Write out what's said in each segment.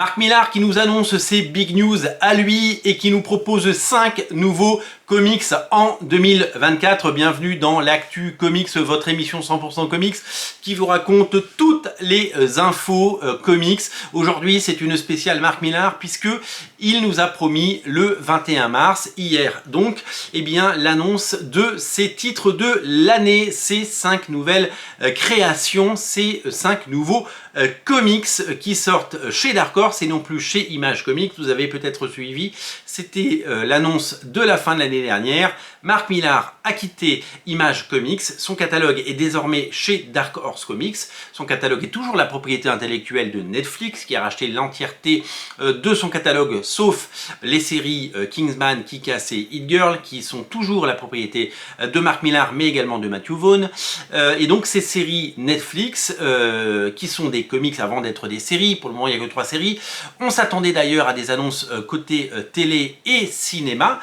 Mark Millar qui nous annonce ses big news à lui et qui nous propose 5 nouveaux comics en 2024. Bienvenue dans l'Actu Comics, votre émission 100% comics qui vous raconte toutes les infos comics. Aujourd'hui, c'est une spéciale Mark Millar puisque il nous a promis le 21 mars, hier donc, l'annonce de ces titres de l'année, ces 5 nouvelles créations, ces 5 nouveaux comics qui sortent chez Dark Horse et non plus chez Image Comics. Vous avez peut-être suivi, c'était l'annonce de la fin de l'année dernière. Mark Millar a quitté Image Comics, son catalogue est désormais chez Dark Horse Comics, son catalogue est toujours la propriété intellectuelle de Netflix qui a racheté l'entièreté de son catalogue sauf les séries Kingsman, Kick-Ass et Hit Girl qui sont toujours la propriété de Mark Millar mais également de Matthew Vaughn. Et donc ces séries Netflix qui sont des comics avant d'être des séries, pour le moment il n'y a que 3 séries, on s'attendait d'ailleurs à des annonces côté télé et cinéma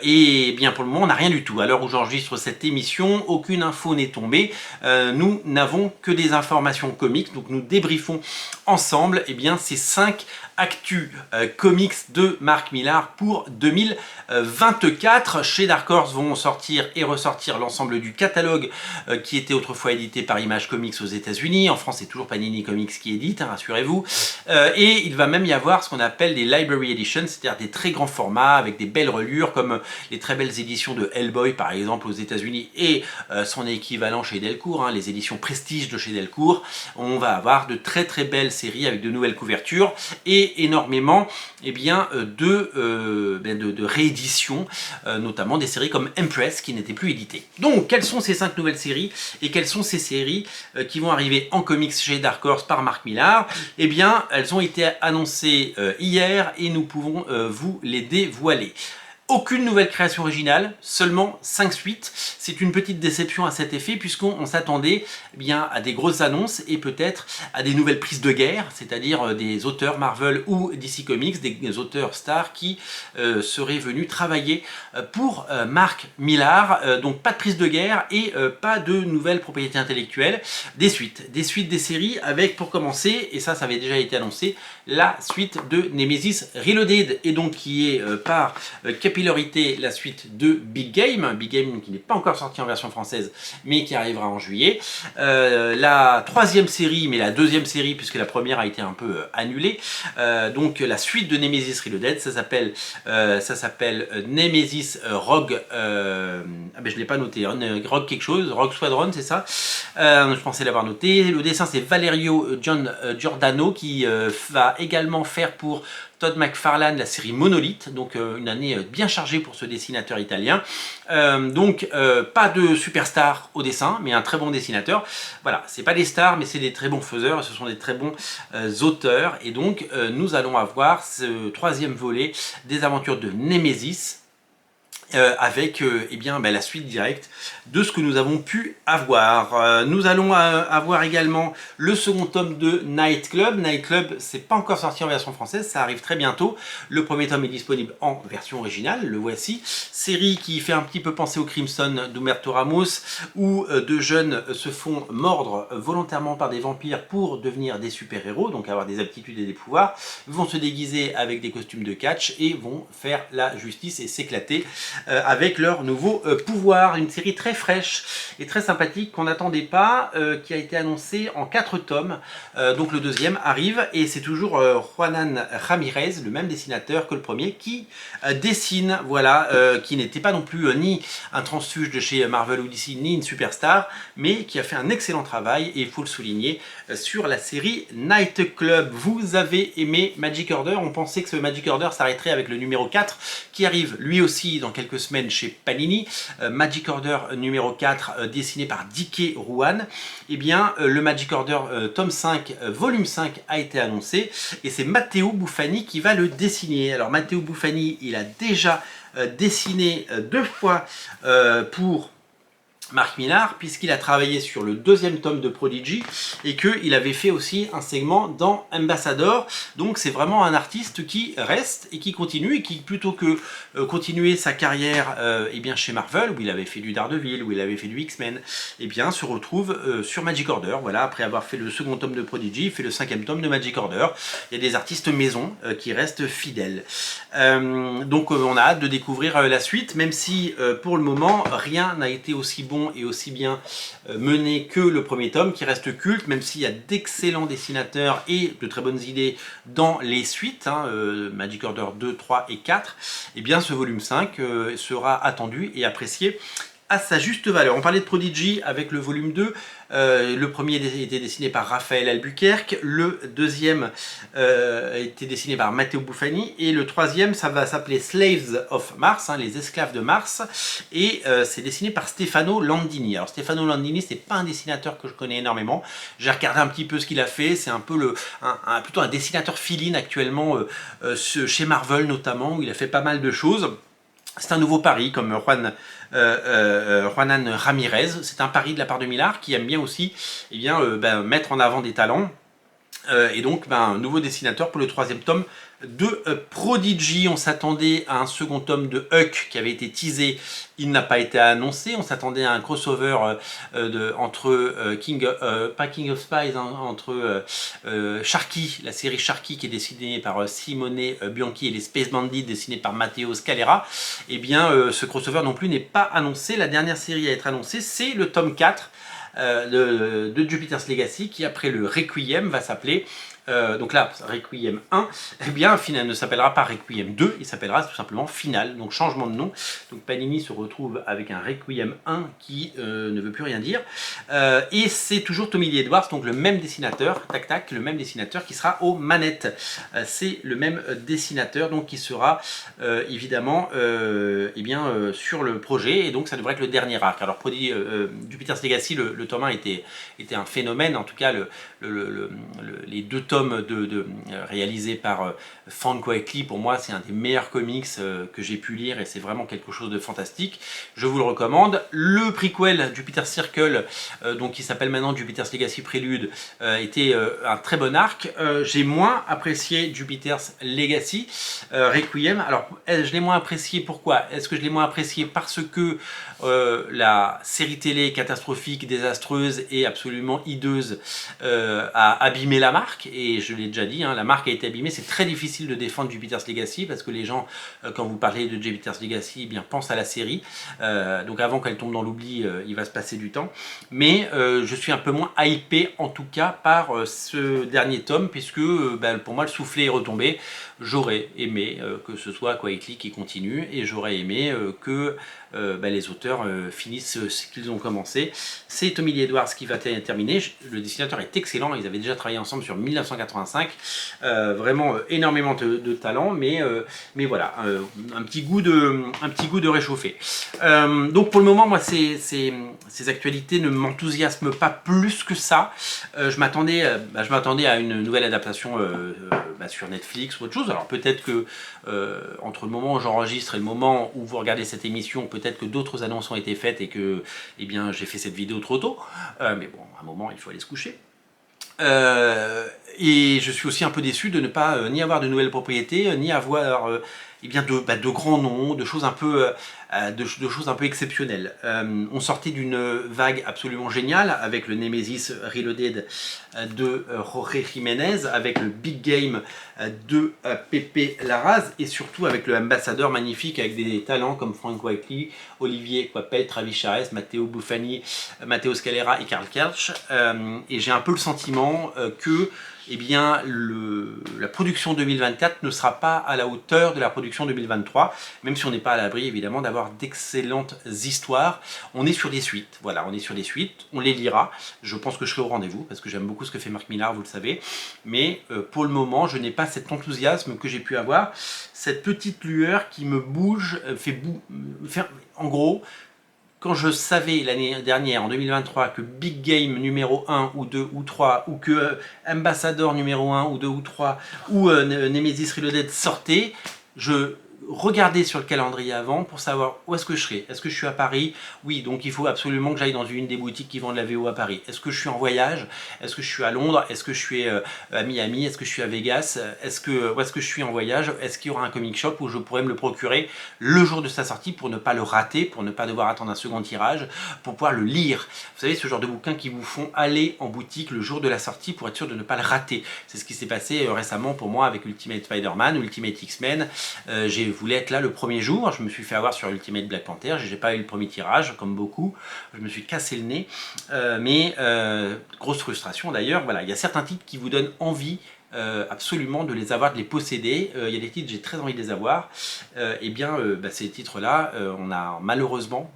et bien pour le moment on n'a rien du tout. À l'heure où j'enregistre cette émission, aucune info n'est tombée, nous n'avons que des informations comics, donc nous débriefons ensemble ces 5 actus comics de Mark Millar pour 2024. Chez Dark Horse vont sortir et ressortir l'ensemble du catalogue qui était autrefois édité par Image Comics aux États-Unis. En France, c'est toujours Panini Comics qui édite, hein, rassurez-vous. Et il va même y avoir ce qu'on appelle des Library Editions, c'est-à-dire des très grands formats avec des belles reliures, comme les très belles éditions de Hellboy, par exemple, aux États-Unis, et son équivalent chez Delcourt, hein, les éditions Prestige de chez Delcourt. On va avoir de très très belles séries avec de nouvelles couvertures et énormément de rééditions, notamment des séries comme Empress qui n'étaient plus éditées. Donc, quelles sont ces 5 nouvelles séries et quelles sont ces séries qui vont arriver en comics chez Dark Horse par Mark Millar? Elles ont été annoncées hier et nous pouvons vous les dévoiler. Aucune nouvelle création originale, seulement 5 suites. C'est une petite déception à cet effet puisqu'on s'attendait à des grosses annonces et peut-être à des nouvelles prises de guerre, c'est-à-dire des auteurs Marvel ou DC Comics, des auteurs stars qui seraient venus travailler pour Mark Millar. Donc pas de prise de guerre et pas de nouvelles propriétés intellectuelles. Des suites, des séries avec pour commencer, et ça avait déjà été annoncé, la suite de Nemesis Reloaded et donc qui est par capillarité la suite de Big Game qui n'est pas encore sorti en version française mais qui arrivera en juillet. La 3e série, mais la 2e série puisque la première a été un peu annulée, donc la suite de Nemesis Reloaded, ça s'appelle Nemesis Rogue, je l'ai pas noté, hein, Rogue quelque chose, Rogue Squadron, c'est ça, je pensais l'avoir noté. Le dessin c'est Valerio Giordano qui va également faire pour Todd McFarlane la série Monolith, donc une année bien chargée pour ce dessinateur italien. Pas de superstar au dessin, mais un très bon dessinateur. Voilà, c'est pas des stars, mais c'est des très bons faiseurs, ce sont des très bons auteurs. Et donc, nous allons avoir ce 3e volet des aventures de Nemesis, avec la suite directe de ce que nous avons pu avoir. Nous allons avoir également le second tome de Night Club. Night Club, c'est pas encore sorti en version française, ça arrive très bientôt. Le premier tome est disponible en version originale, le voici. Série qui fait un petit peu penser au Crimson d'Umberto Ramos, où deux jeunes se font mordre volontairement par des vampires pour devenir des super-héros, donc avoir des aptitudes et des pouvoirs, vont se déguiser avec des costumes de catch et vont faire la justice et s'éclater avec leur nouveau pouvoir. Une série très fraîche et très sympathique qu'on n'attendait pas, qui a été annoncée en 4 tomes. Donc le 2e arrive et c'est toujours Juanan Ramirez, le même dessinateur que le premier, qui dessine, voilà, qui n'était pas non plus ni un transfuge de chez Marvel ou DC, ni une superstar, mais qui a fait un excellent travail, et il faut le souligner, sur la série Night Club. Vous avez aimé Magic Order, on pensait que ce Magic Order s'arrêterait avec le numéro 4, qui arrive lui aussi dans quelques semaines chez Panini. Magic Order numéro 4 dessiné par Dike Ruan. Le Magic Order tome 5 volume 5 a été annoncé et c'est Matteo Buffani qui va le dessiner. Alors Matteo Buffani, il a déjà dessiné 2 fois pour Mark Millar, puisqu'il a travaillé sur le deuxième tome de Prodigy et qu'il avait fait aussi un segment dans Ambassador. Donc c'est vraiment un artiste qui reste et qui continue, et qui, plutôt que continuer sa carrière eh bien chez Marvel, où il avait fait du Daredevil, où il avait fait du X-Men, eh bien se retrouve sur Magic Order. Voilà, après avoir fait le second tome de Prodigy, il fait le 5e tome de Magic Order. Il y a des artistes maison qui restent fidèles. Donc on a hâte de découvrir la suite, même si pour le moment rien n'a été aussi bon et aussi bien mené que le premier tome, qui reste culte, même s'il y a d'excellents dessinateurs et de très bonnes idées dans les suites, Magic Order 2, 3 et 4, et bien ce volume 5 sera attendu et apprécié à sa juste valeur. On parlait de Prodigy avec le volume 2. Le premier était dessiné par Raphaël Albuquerque, le deuxième était dessiné par Matteo Buffani, et le troisième, ça va s'appeler Slaves of Mars, les esclaves de Mars, et c'est dessiné par Stefano Landini. Alors Stefano Landini, c'est pas un dessinateur que je connais énormément, j'ai regardé un petit peu ce qu'il a fait, c'est un peu plutôt un dessinateur fill-in actuellement chez Marvel notamment, où il a fait pas mal de choses. C'est un nouveau pari, comme Juanan Ramirez. C'est un pari de la part de Millar, qui aime bien aussi mettre en avant des talents. Et donc, un nouveau dessinateur pour le 3e tome de Prodigy. On s'attendait à un second tome de Huck qui avait été teasé. Il n'a pas été annoncé. On s'attendait à un crossover entre pas King of Spies, entre Sharky, la série Sharky qui est dessinée par Simone Bianchi, et les Space Bandits dessinés par Matteo Scalera. Eh bien, ce crossover non plus n'est pas annoncé. La dernière série à être annoncée, c'est le tome 4 de Jupiter's Legacy, qui après le Requiem va s'appeler donc là, Requiem 1, eh bien, ne s'appellera pas Requiem 2, il s'appellera tout simplement Final, donc changement de nom. Donc Panini se retrouve avec un Requiem 1 qui ne veut plus rien dire. Et c'est toujours Tommy Lee Edwards, donc le même dessinateur, le même dessinateur qui sera aux manettes. C'est le même dessinateur, donc qui sera évidemment sur le projet, et donc ça devrait être le dernier arc. Alors, Jupiter's Legacy, le tome 1 était un phénomène, en tout cas les deux tomes réalisés par Frank Quitely, pour moi c'est un des meilleurs comics que j'ai pu lire, et c'est vraiment quelque chose de fantastique, je vous le recommande. Le prequel Jupiter Circle, donc qui s'appelle maintenant Jupiter's Legacy Prélude, était un très bon arc. J'ai moins apprécié Jupiter's Legacy Requiem. Alors je l'ai moins apprécié, pourquoi? Est-ce que je l'ai moins apprécié parce que la série télé catastrophique, désastreuse et absolument hideuse a abîmé la marque? Et je l'ai déjà dit, la marque a été abîmée. C'est très difficile de défendre Jupiter's Legacy, parce que les gens, quand vous parlez de Jupiter's Legacy, eh bien, pensent à la série. Donc avant qu'elle tombe dans l'oubli, il va se passer du temps. Mais je suis un peu moins hypé, en tout cas, par ce dernier tome, puisque pour moi, le soufflet est retombé. J'aurais aimé que ce soit Quitely qui continue, et j'aurais aimé que les auteurs finissent ce qu'ils ont commencé. C'est Tommy Lee Edwards qui va terminer. Le dessinateur est excellent, ils avaient déjà travaillé ensemble sur 1985, vraiment énormément de talent, mais voilà, un petit goût de réchauffé. Donc pour le moment, moi ces actualités ne m'enthousiasment pas plus que ça. Je m'attendais à une nouvelle adaptation sur Netflix ou autre chose. Alors peut-être que entre le moment où j'enregistre et le moment où vous regardez cette émission, peut-être que d'autres annonces ont été faites et que j'ai fait cette vidéo trop tôt. Mais bon, à un moment, il faut aller se coucher. Et je suis aussi un peu déçu de ne pas ni avoir de nouvelles propriétés, ni avoir de grands noms, de choses un peu exceptionnelles. On sortait d'une vague absolument géniale avec le Nemesis Reloaded de Jorge Jiménez, avec le Big Game de Pepe Larraz, et surtout avec le Ambassadeur magnifique avec des talents comme Frank Quitely, Olivier Coipel, Travis Charest, Matteo Buffani, Matteo Scalera et Karl Kersch. Et j'ai un peu le sentiment que la production 2024 ne sera pas à la hauteur de la production 2023, même si on n'est pas à l'abri évidemment d'avoir d'excellentes histoires. On est sur des suites, voilà, on est sur des suites, on les lira. Je pense que je serai au rendez-vous parce que j'aime beaucoup ce que fait Mark Millar, vous le savez, mais pour le moment je n'ai pas cet enthousiasme que j'ai pu avoir, cette petite lueur qui me bouge, en gros. Quand je savais l'année dernière, en 2023, que Big Game numéro 1 ou 2 ou 3, ou que Ambassador numéro 1 ou 2 ou 3, ou Nemesis Reloaded sortait, je regarder sur le calendrier avant pour savoir où est-ce que je serai. Est-ce que je suis à Paris? Oui, donc il faut absolument que j'aille dans une des boutiques qui vendent la VO à Paris. Est-ce que je suis en voyage? Est-ce que je suis à Londres? Est-ce que je suis à Miami? Est-ce que je suis à Vegas? Où est-ce que je suis en voyage? Est-ce qu'il y aura un comic shop où je pourrais me le procurer le jour de sa sortie pour ne pas le rater, pour ne pas devoir attendre un second tirage, pour pouvoir le lire? Vous savez, ce genre de bouquins qui vous font aller en boutique le jour de la sortie pour être sûr de ne pas le rater. C'est ce qui s'est passé récemment pour moi avec Ultimate Spider-Man, Ultimate X-Men. J'ai voulu être là le premier jour, je me suis fait avoir sur Ultimate Black Panther, j'ai pas eu le premier tirage comme beaucoup, je me suis cassé le nez, grosse frustration d'ailleurs. Voilà, il y a certains titres qui vous donnent envie absolument de les avoir, de les posséder. Il y a des titres, j'ai très envie de les avoir. Ces titres-là, on a malheureusement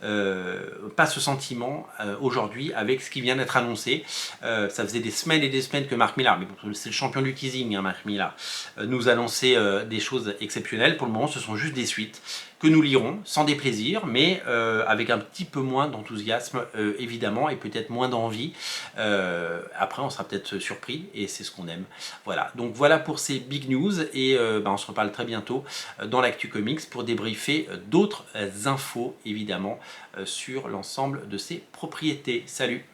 pas ce sentiment aujourd'hui avec ce qui vient d'être annoncé. Ça faisait des semaines et des semaines que Mark Millar, mais bon, c'est le champion du teasing, hein, Mark Millar, nous annonçait des choses exceptionnelles. Pour le moment, ce sont juste des suites que nous lirons sans déplaisir, mais avec un petit peu moins d'enthousiasme évidemment, et peut-être moins d'envie. Après on sera peut-être surpris et c'est ce qu'on aime. Voilà, donc voilà pour ces big news, et on se reparle très bientôt dans l'actu comics pour débriefer d'autres infos évidemment sur l'ensemble de ces propriétés. Salut!